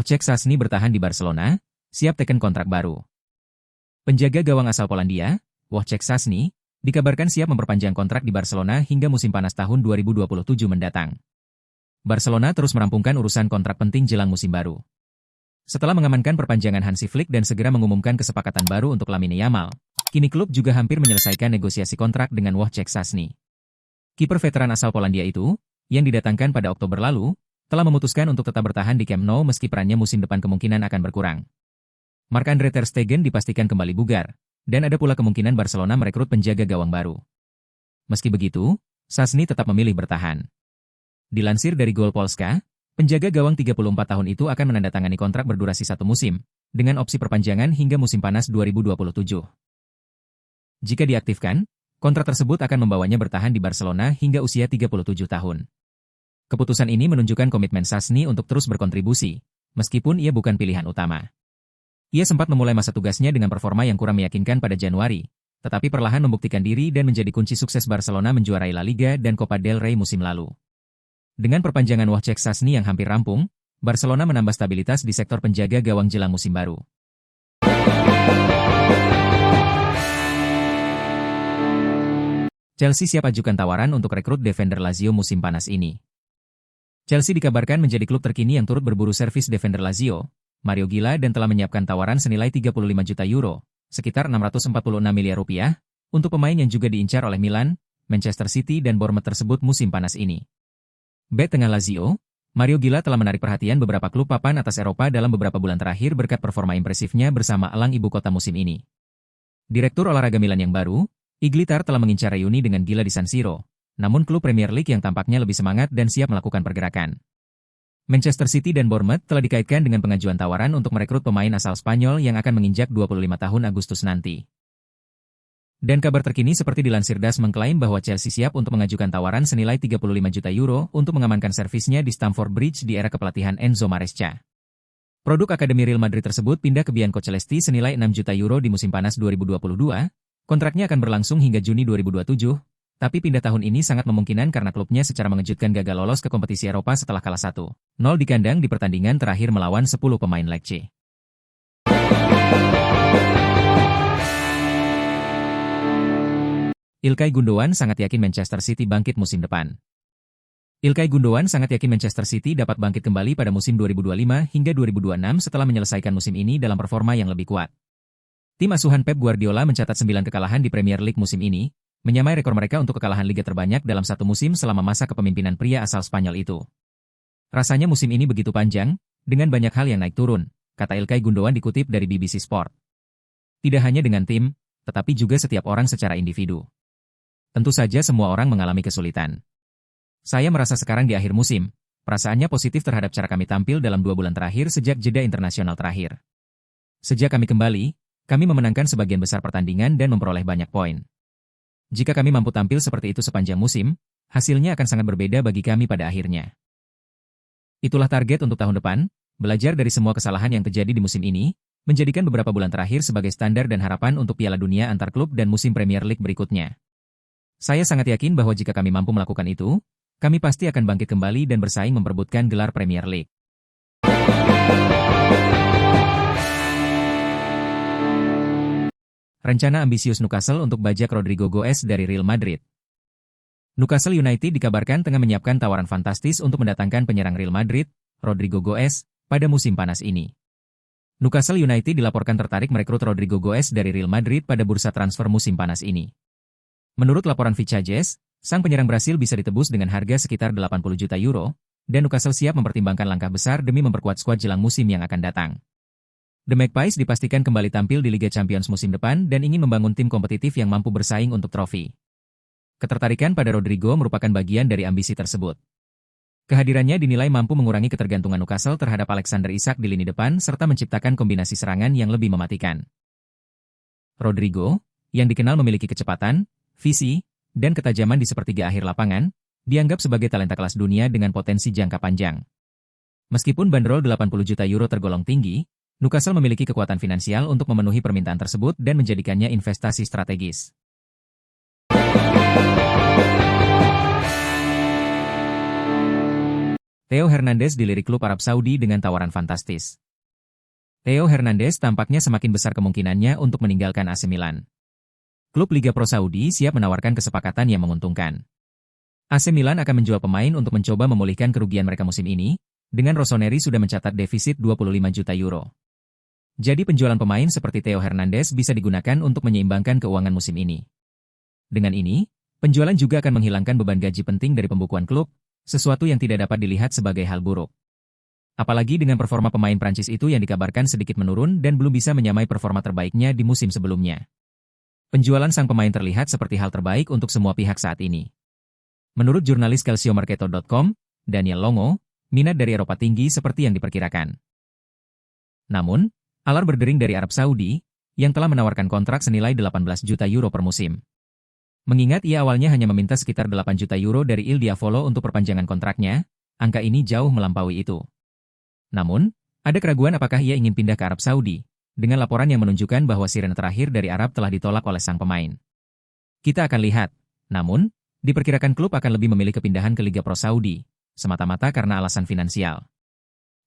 Wojciech Szczęsny bertahan di Barcelona, siap teken kontrak baru. Penjaga gawang asal Polandia, Wojciech Szczęsny, dikabarkan siap memperpanjang kontrak di Barcelona hingga musim panas tahun 2027 mendatang. Barcelona terus merampungkan urusan kontrak penting jelang musim baru. Setelah mengamankan perpanjangan Hansi Flick dan segera mengumumkan kesepakatan baru untuk Lamine Yamal, kini klub juga hampir menyelesaikan negosiasi kontrak dengan Wojciech Szczęsny. Kiper veteran asal Polandia itu, yang didatangkan pada Oktober lalu, telah memutuskan untuk tetap bertahan di Camp Nou meski perannya musim depan kemungkinan akan berkurang. Marc-Andre ter Stegen dipastikan kembali bugar, dan ada pula kemungkinan Barcelona merekrut penjaga gawang baru. Meski begitu, Szczęsny tetap memilih bertahan. Dilansir dari Gol Polska, penjaga gawang 34 tahun itu akan menandatangani kontrak berdurasi 1 musim, dengan opsi perpanjangan hingga musim panas 2027. Jika diaktifkan, kontrak tersebut akan membawanya bertahan di Barcelona hingga usia 37 tahun. Keputusan ini menunjukkan komitmen Szczęsny untuk terus berkontribusi, meskipun ia bukan pilihan utama. Ia sempat memulai masa tugasnya dengan performa yang kurang meyakinkan pada Januari, tetapi perlahan membuktikan diri dan menjadi kunci sukses Barcelona menjuarai La Liga dan Copa del Rey musim lalu. Dengan perpanjangan Wojciech Szczęsny yang hampir rampung, Barcelona menambah stabilitas di sektor penjaga gawang jelang musim baru. Chelsea siap ajukan tawaran untuk rekrut defender Lazio musim panas ini. Chelsea dikabarkan menjadi klub terkini yang turut berburu servis defender Lazio, Mario Gila, dan telah menyiapkan tawaran senilai 35 juta euro, sekitar 646 miliar rupiah, untuk pemain yang juga diincar oleh Milan, Manchester City dan Bournemouth tersebut musim panas ini. Bek tengah Lazio, Mario Gila telah menarik perhatian beberapa klub papan atas Eropa dalam beberapa bulan terakhir berkat performa impresifnya bersama elang ibu kota musim ini. Direktur olahraga Milan yang baru, Iglitar telah mengincar reuni dengan Gila di San Siro, namun klub Premier League yang tampaknya lebih semangat dan siap melakukan pergerakan. Manchester City dan Bournemouth telah dikaitkan dengan pengajuan tawaran untuk merekrut pemain asal Spanyol yang akan menginjak 25 tahun Agustus nanti. Dan kabar terkini seperti dilansir DAS mengklaim bahwa Chelsea siap untuk mengajukan tawaran senilai 35 juta euro untuk mengamankan servisnya di Stamford Bridge di era kepelatihan Enzo Maresca. Produk Akademi Real Madrid tersebut pindah ke Bianco Celesti senilai 6 juta euro di musim panas 2022, kontraknya akan berlangsung hingga Juni 2027, tapi pindah tahun ini sangat memungkinkan karena klubnya secara mengejutkan gagal lolos ke kompetisi Eropa setelah kalah 1-0 di kandang di pertandingan terakhir melawan 10 pemain Lecce. Ilkay Gundogan sangat yakin Manchester City bangkit musim depan. Ilkay Gundogan sangat yakin Manchester City dapat bangkit kembali pada musim 2025 hingga 2026 setelah menyelesaikan musim ini dalam performa yang lebih kuat. Tim asuhan Pep Guardiola mencatat 9 kekalahan di Premier League musim ini, menyamai rekor mereka untuk kekalahan liga terbanyak dalam satu musim selama masa kepemimpinan pria asal Spanyol itu. Rasanya musim ini begitu panjang, dengan banyak hal yang naik turun, kata Ilkay Gundogan dikutip dari BBC Sport. Tidak hanya dengan tim, tetapi juga setiap orang secara individu. Tentu saja semua orang mengalami kesulitan. Saya merasa sekarang di akhir musim, perasaannya positif terhadap cara kami tampil dalam 2 bulan terakhir sejak jeda internasional terakhir. Sejak kami kembali, kami memenangkan sebagian besar pertandingan dan memperoleh banyak poin. Jika kami mampu tampil seperti itu sepanjang musim, hasilnya akan sangat berbeda bagi kami pada akhirnya. Itulah target untuk tahun depan, belajar dari semua kesalahan yang terjadi di musim ini, menjadikan beberapa bulan terakhir sebagai standar dan harapan untuk Piala Dunia antar klub dan musim Premier League berikutnya. Saya sangat yakin bahwa jika kami mampu melakukan itu, kami pasti akan bangkit kembali dan bersaing memperebutkan gelar Premier League. Rencana ambisius Newcastle untuk bajak Rodrigo Goes dari Real Madrid. Newcastle United dikabarkan tengah menyiapkan tawaran fantastis untuk mendatangkan penyerang Real Madrid, Rodrigo Goes, pada musim panas ini. Newcastle United dilaporkan tertarik merekrut Rodrigo Goes dari Real Madrid pada bursa transfer musim panas ini. Menurut laporan Fichajes, sang penyerang Brasil bisa ditebus dengan harga sekitar 80 juta euro, dan Newcastle siap mempertimbangkan langkah besar demi memperkuat skuad jelang musim yang akan datang. The Magpies dipastikan kembali tampil di Liga Champions musim depan dan ingin membangun tim kompetitif yang mampu bersaing untuk trofi. Ketertarikan pada Rodrigo merupakan bagian dari ambisi tersebut. Kehadirannya dinilai mampu mengurangi ketergantungan Newcastle terhadap Alexander Isak di lini depan serta menciptakan kombinasi serangan yang lebih mematikan. Rodrigo, yang dikenal memiliki kecepatan, visi, dan ketajaman di sepertiga akhir lapangan, dianggap sebagai talenta kelas dunia dengan potensi jangka panjang. Meskipun bandrol 80 juta euro tergolong tinggi, Newcastle memiliki kekuatan finansial untuk memenuhi permintaan tersebut dan menjadikannya investasi strategis. Theo Hernandez dilirik klub Arab Saudi dengan tawaran fantastis. Theo Hernandez tampaknya semakin besar kemungkinannya untuk meninggalkan AC Milan. Klub Liga Pro Saudi siap menawarkan kesepakatan yang menguntungkan. AC Milan akan menjual pemain untuk mencoba memulihkan kerugian mereka musim ini, dengan Rossoneri sudah mencatat defisit 25 juta euro. Jadi penjualan pemain seperti Theo Hernandez bisa digunakan untuk menyeimbangkan keuangan musim ini. Dengan ini, penjualan juga akan menghilangkan beban gaji penting dari pembukuan klub, sesuatu yang tidak dapat dilihat sebagai hal buruk. Apalagi dengan performa pemain Prancis itu yang dikabarkan sedikit menurun dan belum bisa menyamai performa terbaiknya di musim sebelumnya. Penjualan sang pemain terlihat seperti hal terbaik untuk semua pihak saat ini. Menurut jurnalis calciomercato.com, Daniel Longo, minat dari Eropa tinggi seperti yang diperkirakan. Namun, Al Ahly berdering dari Arab Saudi, yang telah menawarkan kontrak senilai 18 juta euro per musim. Mengingat ia awalnya hanya meminta sekitar 8 juta euro dari Il Diavolo untuk perpanjangan kontraknya, angka ini jauh melampaui itu. Namun, ada keraguan apakah ia ingin pindah ke Arab Saudi, dengan laporan yang menunjukkan bahwa sirene terakhir dari Arab telah ditolak oleh sang pemain. Kita akan lihat, namun, diperkirakan klub akan lebih memilih kepindahan ke Liga Pro Saudi, semata-mata karena alasan finansial.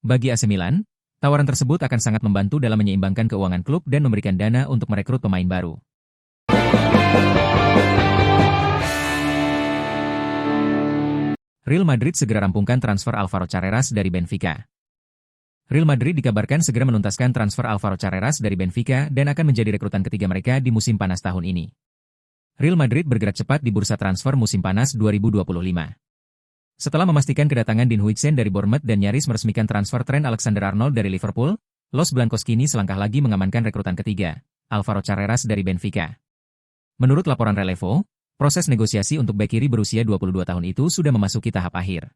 Bagi AC Milan, tawaran tersebut akan sangat membantu dalam menyeimbangkan keuangan klub dan memberikan dana untuk merekrut pemain baru. Real Madrid segera rampungkan transfer Alvaro Carreras dari Benfica. Real Madrid dikabarkan segera menuntaskan transfer Alvaro Carreras dari Benfica dan akan menjadi rekrutan ketiga mereka di musim panas tahun ini. Real Madrid bergerak cepat di bursa transfer musim panas 2025. Setelah memastikan kedatangan Dean Huijsen dari Bournemouth dan nyaris meresmikan transfer Trent Alexander-Arnold dari Liverpool, Los Blancos kini selangkah lagi mengamankan rekrutan ketiga, Alvaro Carreras dari Benfica. Menurut laporan Relevo, proses negosiasi untuk bek kiri berusia 22 tahun itu sudah memasuki tahap akhir.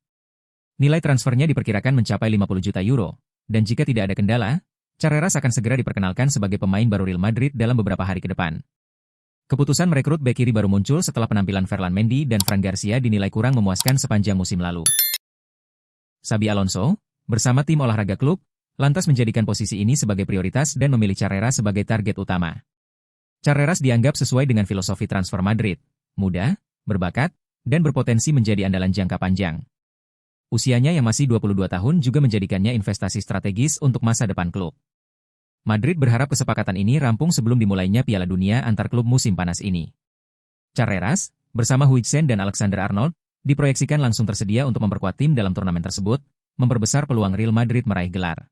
Nilai transfernya diperkirakan mencapai 50 juta euro. Dan jika tidak ada kendala, Carreras akan segera diperkenalkan sebagai pemain baru Real Madrid dalam beberapa hari ke depan. Keputusan merekrut bek kiri baru muncul setelah penampilan Ferland Mendy dan Fran Garcia dinilai kurang memuaskan sepanjang musim lalu. Xabi Alonso, bersama tim olahraga klub, lantas menjadikan posisi ini sebagai prioritas dan memilih Carreras sebagai target utama. Carreras dianggap sesuai dengan filosofi transfer Madrid, muda, berbakat, dan berpotensi menjadi andalan jangka panjang. Usianya yang masih 22 tahun juga menjadikannya investasi strategis untuk masa depan klub. Madrid berharap kesepakatan ini rampung sebelum dimulainya Piala Dunia antar klub musim panas ini. Carreras, bersama Huijsen dan Alexander-Arnold, diproyeksikan langsung tersedia untuk memperkuat tim dalam turnamen tersebut, memperbesar peluang Real Madrid meraih gelar.